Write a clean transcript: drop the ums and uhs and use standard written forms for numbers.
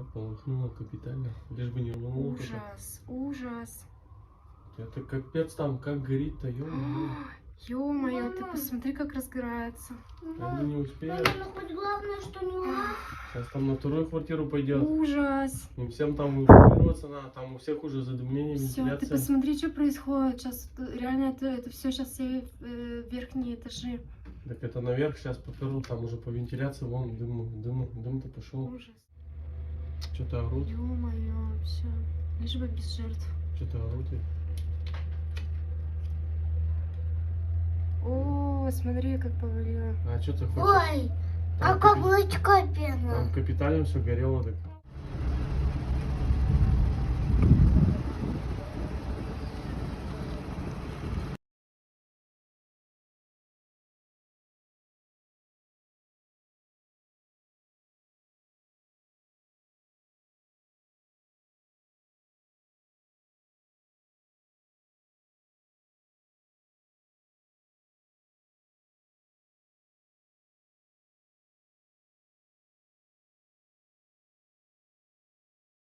Все, полыхнуло капитально. Лишь бы не рвануло. Ужас, ужас. Это капец там, как горит-то, ё-моё. Ё-моё, ты посмотри, как разгорается. Они не успеют. Мама, ну хоть главное, что не лав. Сейчас там на вторую квартиру пойдет. Ужас. Им всем там эвакуироваться надо. Там у всех уже задымление, Все, ты вентиляция. посмотри, что происходит. Сейчас реально это все сейчас все верхние этажи. Так это наверх сейчас поперу, там уже по вентиляции, вон дым-то пошел. Ужас. Что-то орут, Ё-моё, все. Лишь бы без жертв. что-то орут. О, смотри, как повалило. А что ты хочешь? Ой, как облачко пена. Там капитально все горело, так